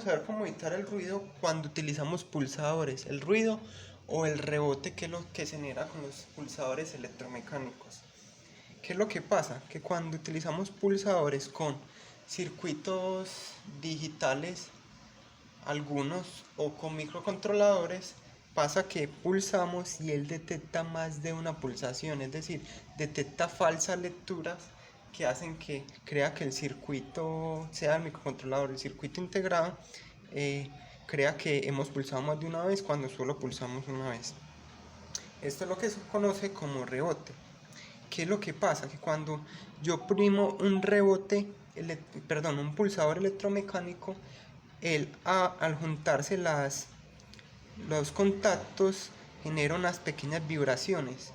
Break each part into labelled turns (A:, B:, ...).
A: a ver cómo evitar el ruido cuando utilizamos pulsadores, el ruido o el rebote que es lo que se genera con los pulsadores electromecánicos. ¿Qué es lo que pasa? Que cuando utilizamos pulsadores con circuitos digitales, algunos o con microcontroladores, pasa que pulsamos y él detecta más de una pulsación, es decir, detecta falsas lecturas que hacen que crea que el circuito, sea el microcontrolador, el circuito integrado, crea que hemos pulsado más de una vez cuando solo pulsamos una vez. Esto es lo que se conoce como rebote. ¿Qué es lo que pasa? Que cuando yo oprimo un un pulsador electromecánico, al juntarse los contactos genera unas pequeñas vibraciones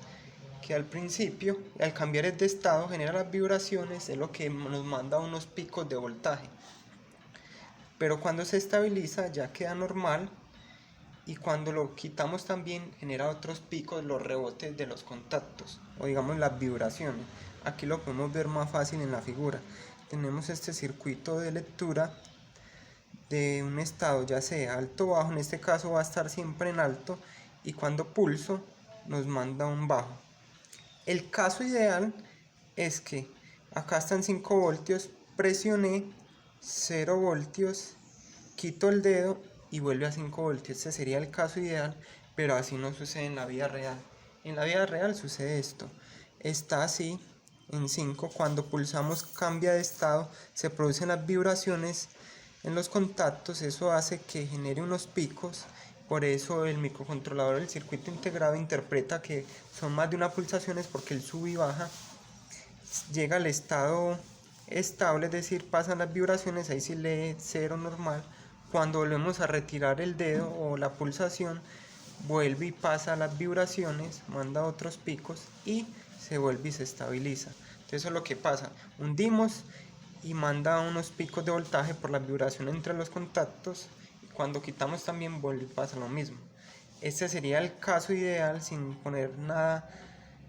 A: que al principio, al cambiar de estado, genera las vibraciones, es lo que nos manda unos picos de voltaje. Pero cuando se estabiliza ya queda normal, y cuando lo quitamos también genera otros picos, los rebotes de los contactos, o digamos las vibraciones. Aquí lo podemos ver más fácil en la figura. Tenemos este circuito de lectura de un estado, ya sea alto o bajo, en este caso va a estar siempre en alto, y cuando pulso nos manda un bajo. El caso ideal es que acá están 5 voltios, presioné 0 voltios, quito el dedo y vuelve a 5 voltios. Este sería el caso ideal, pero así no sucede en la vida real. En la vida real sucede esto: está así en 5, cuando pulsamos cambia de estado, se producen las vibraciones en los contactos, eso hace que genere unos picos. Por eso el microcontrolador del circuito integrado interpreta que son más de una pulsaciones, porque el sube y baja, llega al estado estable, es decir, pasan las vibraciones, ahí sí lee 0 normal. Cuando volvemos a retirar el dedo o la pulsación, vuelve y pasa las vibraciones, manda otros picos y se vuelve y se estabiliza. Entonces eso es lo que pasa: hundimos y manda unos picos de voltaje por la vibración entre los contactos, y cuando quitamos también vuelve y pasa lo mismo. Este sería el caso ideal sin poner nada.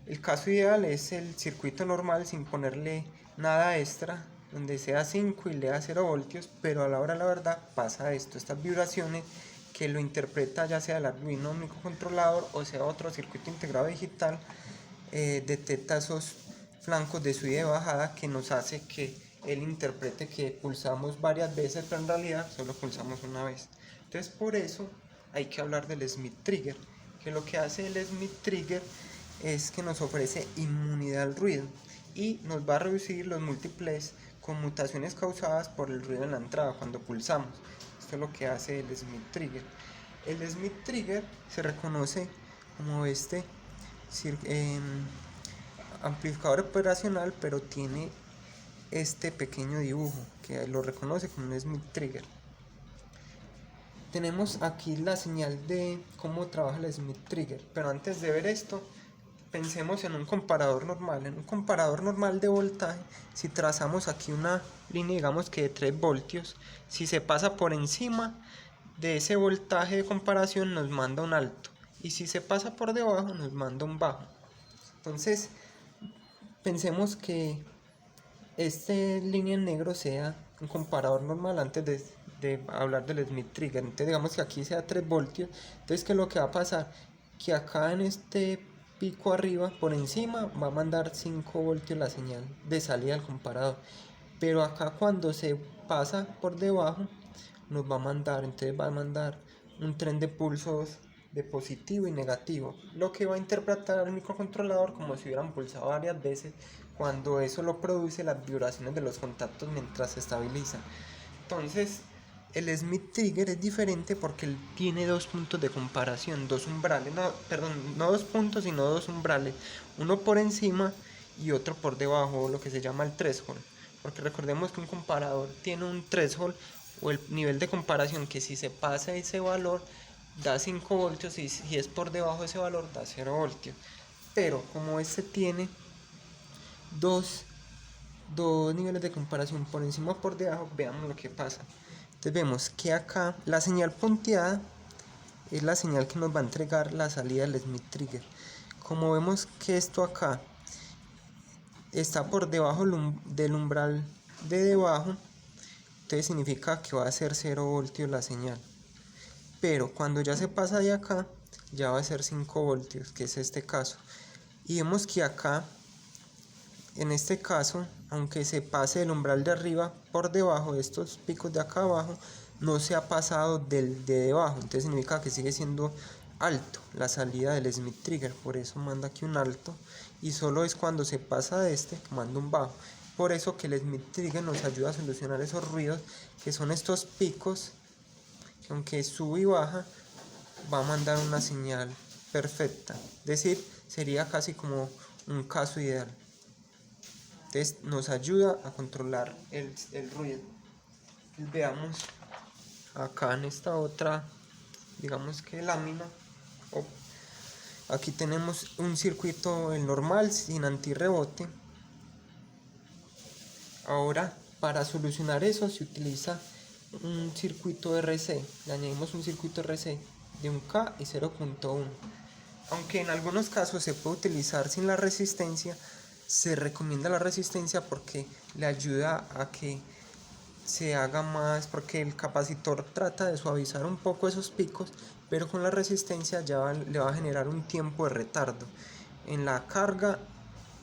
A: El caso ideal es el circuito normal sin ponerle nada extra, donde sea 5 y lea 0 voltios, pero a la hora de la verdad pasa esto, estas vibraciones que lo interpreta ya sea el Arduino microcontrolador o sea otro circuito integrado digital, detecta esos flancos de subida y bajada que nos hace que él interprete que pulsamos varias veces, pero en realidad solo pulsamos una vez. Entonces por eso hay que hablar del Smith Trigger, que lo que hace el Smith Trigger es que nos ofrece inmunidad al ruido y nos va a reducir los múltiples conmutaciones causadas por el ruido en la entrada cuando pulsamos. Esto es lo que hace el Smith Trigger. El Smith Trigger se reconoce como amplificador operacional, pero tiene este pequeño dibujo que lo reconoce como un Smith Trigger. Tenemos aquí la señal de cómo trabaja el Smith Trigger, pero antes de ver esto, pensemos en un comparador normal. En un comparador normal de voltaje, si trazamos aquí una línea, digamos que de 3 voltios, si se pasa por encima de ese voltaje de comparación nos manda un alto, y si se pasa por debajo nos manda un bajo. Entonces pensemos que este línea en negro sea un comparador normal antes de hablar del Smith Trigger. Entonces digamos que aquí sea 3 voltios. Entonces ¿qué es lo que va a pasar? Que acá en este pico arriba, por encima, va a mandar 5 voltios la señal de salida del comparador, pero acá cuando se pasa por debajo nos va a mandar, entonces va a mandar un tren de pulsos de positivo y negativo, lo que va a interpretar el microcontrolador como si hubieran pulsado varias veces, cuando eso lo produce las vibraciones de los contactos mientras se estabiliza. Entonces el Smith Trigger es diferente porque él tiene 2 puntos de comparación, 2 umbrales, no 2 puntos sino 2 umbrales, uno por encima y otro por debajo, lo que se llama el threshold, porque recordemos que un comparador tiene un threshold o el nivel de comparación, que si se pasa ese valor da 5 voltios y si es por debajo de ese valor da 0 voltios. Pero como este tiene dos niveles de comparación, por encima o por debajo, veamos lo que pasa. Entonces vemos que acá la señal punteada es la señal que nos va a entregar la salida del Smith Trigger. Como vemos que esto acá está por debajo del umbral de debajo, entonces significa que va a ser 0 voltios la señal. Pero cuando ya se pasa de acá, ya va a ser 5 voltios, que es este caso. Y vemos que acá, en este caso, aunque se pase el umbral de arriba, por debajo de estos picos de acá abajo, no se ha pasado del de debajo. Entonces significa que sigue siendo alto la salida del Smith Trigger. Por eso manda aquí un alto. Y solo es cuando se pasa de este, manda un bajo. Por eso que el Smith Trigger nos ayuda a solucionar esos ruidos, que son estos picos, que aunque sube y baja, va a mandar una señal perfecta. Es decir, sería casi como un caso ideal. Entonces nos ayuda a controlar el ruido. Veamos acá en esta otra, digamos que lámina. Aquí tenemos un circuito el normal sin antirrebote. Ahora, para solucionar eso se utiliza un circuito RC. Le añadimos un circuito RC de 1K y 0.1. Aunque en algunos casos se puede utilizar sin la resistencia, se recomienda la resistencia porque le ayuda a que se haga más, porque el capacitor trata de suavizar un poco esos picos, pero con la resistencia ya le va a generar un tiempo de retardo en la carga,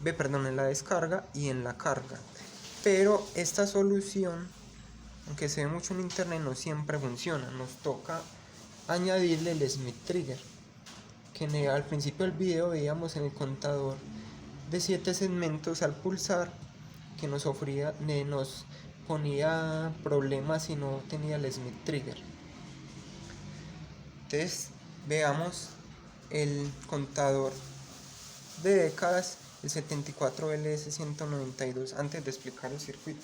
A: en la descarga y en la carga. Pero esta solución, aunque se ve mucho en internet, no siempre funciona. Nos toca añadirle el Smith Trigger, que al principio del video veíamos en el contador de 7 segmentos al pulsar, que nos ponía problemas si no tenía el Smith Trigger. Entonces veamos el contador de décadas, el 74LS192, antes de explicar el circuito.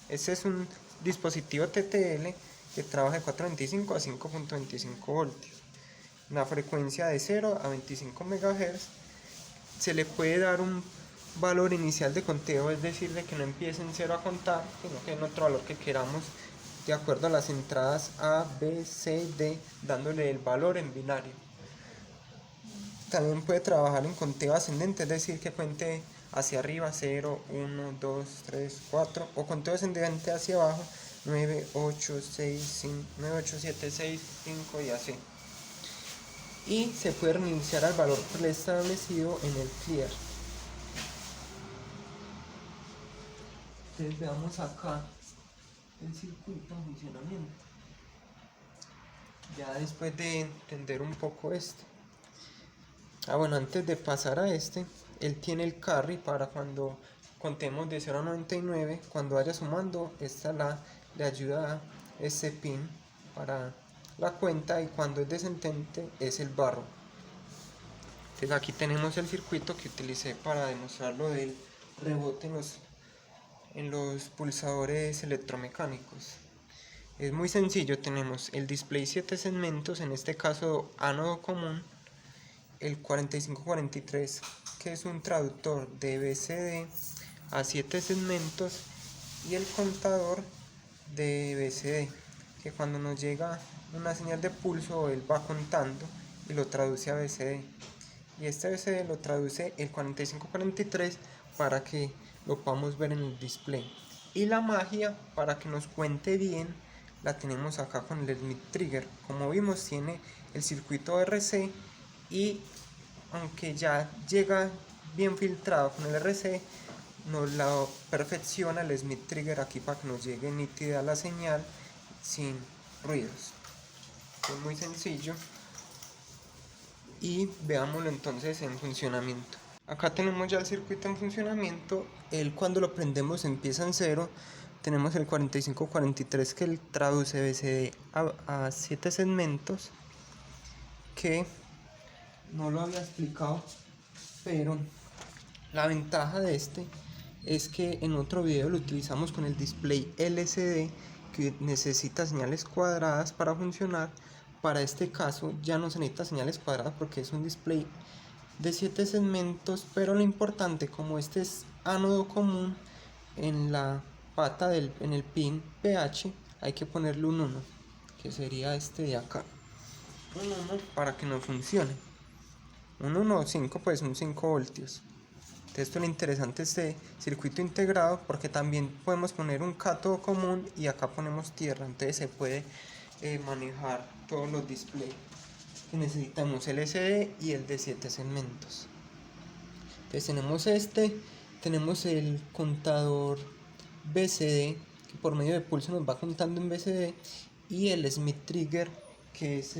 A: Este es un dispositivo TTL que trabaja de 4.25 a 5.25 voltios. Una frecuencia de 0 a 25 MHz. Se le puede dar un valor inicial de conteo, es decir, de que no empiece en 0 a contar, sino que en otro valor que queramos, de acuerdo a las entradas A, B, C, D, dándole el valor en binario. También puede trabajar en conteo ascendente, es decir, que cuente hacia arriba 0, 1, 2, 3, 4, o conteo ascendente hacia abajo 9, 8, 6, 5, 9, 8, 7, 6, 5 y así. Y se puede reiniciar al valor preestablecido en el clear. Entonces veamos acá el circuito en funcionamiento. Ya después de entender un poco esto. Bueno, antes de pasar a él tiene el carry para cuando contemos de 0 a 99, cuando vaya sumando, le ayuda este pin para la cuenta, y cuando es descendente es el barro. Entonces aquí tenemos el circuito que utilicé para demostrar lo del rebote en los pulsadores electromecánicos. Es muy sencillo, tenemos el display 7 segmentos, en este caso ánodo común, el 4543, que es un traductor de BCD a 7 segmentos, y el contador de BCD, que cuando nos llega una señal de pulso él va contando y lo traduce a BCD, y este BCD lo traduce el 4543 para que lo podamos ver en el display. Y la magia para que nos cuente bien la tenemos acá con el Smith Trigger. Como vimos, tiene el circuito RC, y aunque ya llega bien filtrado con el RC, nos la perfecciona el Smith Trigger aquí para que nos llegue nítida la señal sin ruidos. Es muy sencillo, y veámoslo entonces en funcionamiento. Acá tenemos ya el circuito en funcionamiento. Cuando lo prendemos empieza en 0. Tenemos el 4543 que él traduce BCD a 7 segmentos, que no lo había explicado, pero la ventaja de es que en otro video lo utilizamos con el display LCD, que necesita señales cuadradas para funcionar. Para este caso ya no se necesita señales cuadradas porque es un display de 7 segmentos, pero lo importante, como este es ánodo común, en la pata en el pin PH hay que ponerle un 1, que sería este de acá, un 1 para que no funcione. Un 1 o 5, pues son 5 voltios. Entonces esto es lo interesante este circuito integrado, porque también podemos poner un cátodo común y acá ponemos tierra, entonces se puede manejar todos los displays que necesitamos, el SD y el de 7 segmentos. Entonces tenemos el contador BCD, que por medio de pulso nos va contando en BCD, y el Smith Trigger, que es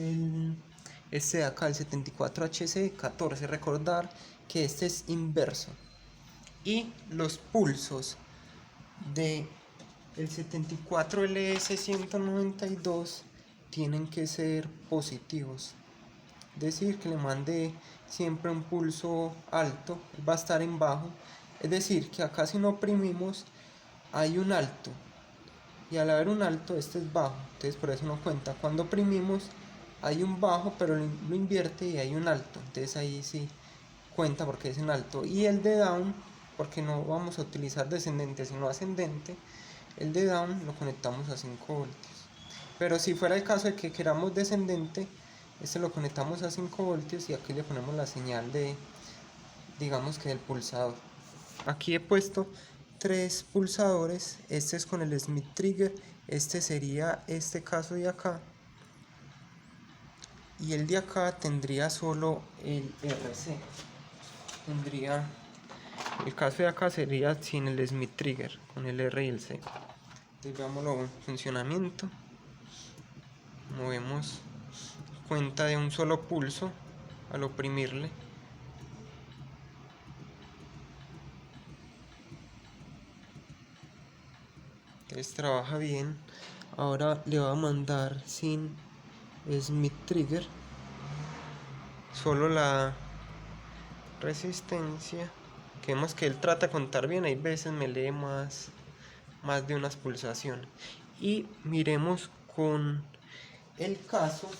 A: este de acá, el 74HC14. Recordar que este es inverso. Y los pulsos de el 74LS192 tienen que ser positivos. Es decir, que le mande siempre un pulso alto, va a estar en bajo. Es decir, que acá si no oprimimos hay un alto, y al haber un alto este es bajo, entonces por eso no cuenta. Cuando oprimimos hay un bajo pero lo invierte y hay un alto, entonces ahí sí cuenta porque es en alto. Y el de down, porque no vamos a utilizar descendente sino ascendente, el de down lo conectamos a 5 voltios. Pero si fuera el caso de que queramos descendente, este lo conectamos a 5 voltios y aquí le ponemos la señal de, digamos que del pulsador. Aquí he puesto 3 pulsadores, este es con el Smith Trigger, este sería este caso de acá, y el de acá tendría solo el RC. El caso de acá sería sin el Smith Trigger, con el R y el C. Entonces veámoslo en funcionamiento. Movemos cuenta de un solo pulso al oprimirle. Entonces trabaja bien. Ahora le voy a mandar sin Smith Trigger solo la resistencia, que vemos que él trata de contar bien, hay veces me lee más de unas pulsaciones. Y miremos con el caso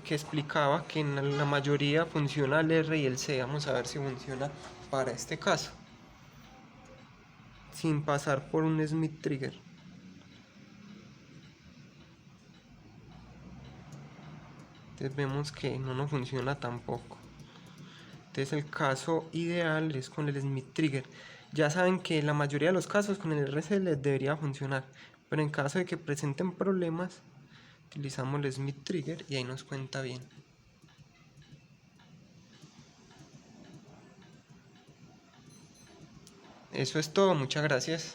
A: que explicaba que en la mayoría funciona el R y el C. Vamos a ver si funciona para este caso sin pasar por un Smith Trigger. Entonces vemos que no nos funciona tampoco. Entonces el caso ideal es con el Smith Trigger. Ya saben que en la mayoría de los casos con el RC les debería funcionar, pero en caso de que presenten problemas utilizamos el Smith Trigger y ahí nos cuenta bien. Eso es todo, muchas gracias.